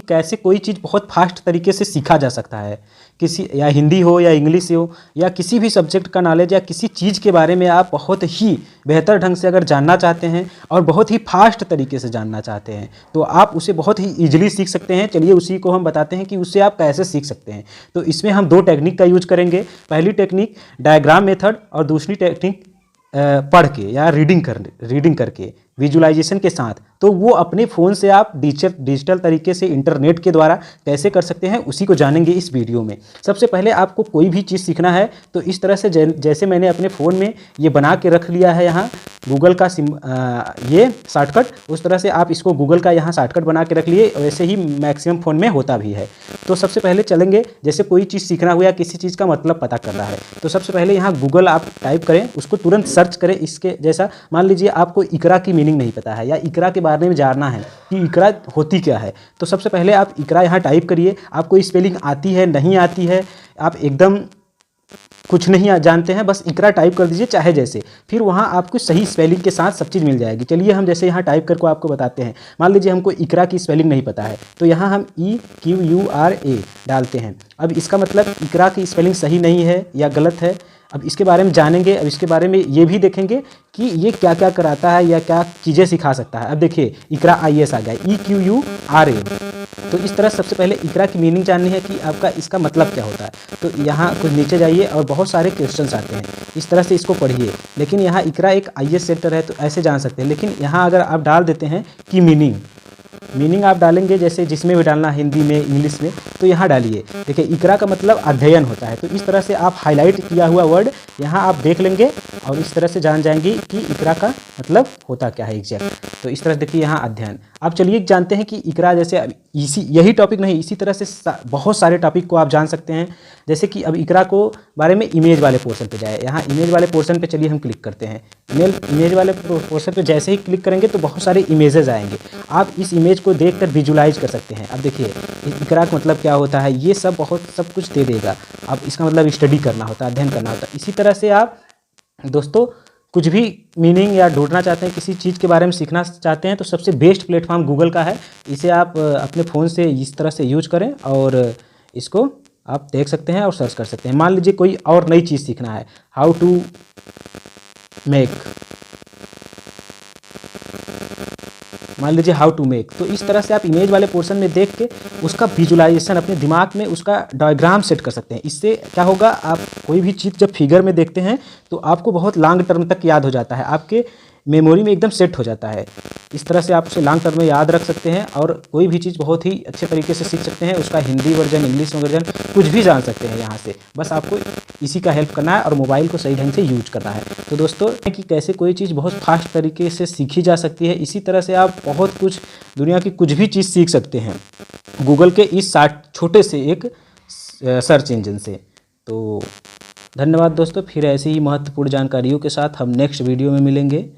कैसे कोई चीज़ बहुत फास्ट तरीके से सीखा जा सकता है। किसी या हिंदी हो या इंग्लिश हो या किसी भी सब्जेक्ट का नॉलेज या किसी चीज़ के बारे में आप बहुत ही बेहतर ढंग से अगर जानना चाहते हैं और बहुत ही फास्ट तरीके से जानना चाहते हैं तो आप उसे बहुत ही ईजिली सीख सकते हैं। चलिए उसी को हम बताते हैं कि उससे आप कैसे सीख सकते हैं। तो इसमें हम दो टेक्निक का यूज करेंगे। पहली टेक्निक डायग्राम मेथड और दूसरी टेक्निक पढ़ के या रीडिंग करके विजुअलाइजेशन के साथ। तो वो अपने फ़ोन से आप डिजिटल तरीके से इंटरनेट के द्वारा कैसे कर सकते हैं उसी को जानेंगे इस वीडियो में। सबसे पहले आपको कोई भी चीज़ सीखना है तो इस तरह से जैसे मैंने अपने फ़ोन में ये बना के रख लिया है यहाँ गूगल का ये शॉर्टकट, उस तरह से आप इसको गूगल का यहाँ शॉर्टकट बना के रख लिए। वैसे ही मैक्सिमम फ़ोन में होता भी है। तो सबसे पहले चलेंगे, जैसे कोई चीज़ सीखना हुआ या किसी चीज़ का मतलब पता करना है तो सबसे पहले यहाँ गूगल आप टाइप करें, उसको तुरंत सर्च करें। इसके जैसा मान लीजिए आपको इकरा की मीनिंग नहीं पता है या इकरा के बारे में जानना है कि इकरा होती क्या है, तो सबसे पहले आप इकरा यहाँ टाइप करिए। आपको स्पेलिंग आती है नहीं आती है, आप एकदम कुछ नहीं जानते हैं, बस इकरा टाइप कर दीजिए चाहे जैसे, फिर वहाँ आपको सही स्पेलिंग के साथ सब चीज़ मिल जाएगी। चलिए हम जैसे यहाँ टाइप करके आपको बताते हैं। मान लीजिए हमको इकरा की स्पेलिंग नहीं पता है तो यहाँ हम EQURA डालते हैं। अब इसका मतलब इकरा की स्पेलिंग सही नहीं है या गलत है। अब इसके बारे में जानेंगे। अब इसके बारे में ये भी देखेंगे कि ये क्या क्या कराता है या क्या चीज़ें सिखा सकता है। अब देखिए इकरा IAS आ गया, EQURA। तो इस तरह सबसे पहले इकरा की मीनिंग जाननी है कि आपका इसका मतलब क्या होता है। तो यहाँ कुछ नीचे जाइए और बहुत सारे क्वेश्चंस आते हैं, इस तरह से इसको पढ़िए। लेकिन यहाँ इकरा एक IAS सेंटर है तो ऐसे जान सकते हैं। लेकिन यहाँ अगर आप डाल देते हैं कि मीनिंग आप डालेंगे जैसे जिसमें भी डालना, हिंदी में इंग्लिश में, तो यहाँ डालिए। देखिए इकरा का मतलब अध्ययन होता है। तो इस तरह से आप हाईलाइट किया हुआ वर्ड यहाँ आप देख लेंगे और इस तरह से जान जाएंगे कि इकरा का मतलब होता क्या है एग्जैक्ट। तो इस तरह से देखिए यहाँ अध्ययन। अब चलिए जानते हैं कि इकरा जैसे यही टॉपिक नहीं, इसी तरह से बहुत सारे टॉपिक को आप जान सकते हैं। जैसे कि अब इकरा को बारे में इमेज वाले पोर्शन पे जाए। यहाँ इमेज वाले पोर्शन पे चलिए हम क्लिक करते हैं। इमेज वाले पोर्शन पे जैसे ही क्लिक करेंगे तो बहुत सारे इमेजेस आएंगे। आप इस इमेज को देखकर विजुलाइज कर सकते हैं। अब देखिए इकरा का मतलब क्या होता है, ये सब सब कुछ दे देगा। अब इसका मतलब स्टडी करना होता है, अध्ययन करना होता है। इसी तरह से आप दोस्तों कुछ भी मीनिंग या ढूंढना चाहते हैं, किसी चीज़ के बारे में सीखना चाहते हैं तो सबसे बेस्ट प्लेटफॉर्म गूगल का है। इसे आप अपने फ़ोन से इस तरह से यूज करें और इसको आप देख सकते हैं और सर्च कर सकते हैं। मान लीजिए कोई और नई चीज़ सीखना है, हाउ टू मेक, मान लीजिए हाउ टू मेक, तो इस तरह से आप इमेज वाले पोर्शन में देख के उसका विजुअलाइजेशन अपने दिमाग में उसका डायग्राम सेट कर सकते हैं। इससे क्या होगा, आप कोई भी चीज़ जब फिगर में देखते हैं तो आपको बहुत लॉन्ग टर्म तक याद हो जाता है, आपके मेमोरी में एकदम सेट हो जाता है। इस तरह से आप उसे लॉन्ग टर्म में याद रख सकते हैं और कोई भी चीज़ बहुत ही अच्छे तरीके से सीख सकते हैं। उसका हिंदी वर्जन, इंग्लिश वर्जन, कुछ भी जान सकते हैं यहाँ से। बस आपको इसी का हेल्प करना है और मोबाइल को सही ढंग से यूज करना है। तो दोस्तों कि कैसे कोई चीज़ बहुत फास्ट तरीके से सीखी जा सकती है, इसी तरह से आप बहुत कुछ दुनिया की कुछ भी चीज़ सीख सकते हैं गूगल के इस छोटे से एक सर्च इंजन से। तो धन्यवाद दोस्तों, फिर ऐसी ही महत्वपूर्ण जानकारियों के साथ हम नेक्स्ट वीडियो में मिलेंगे।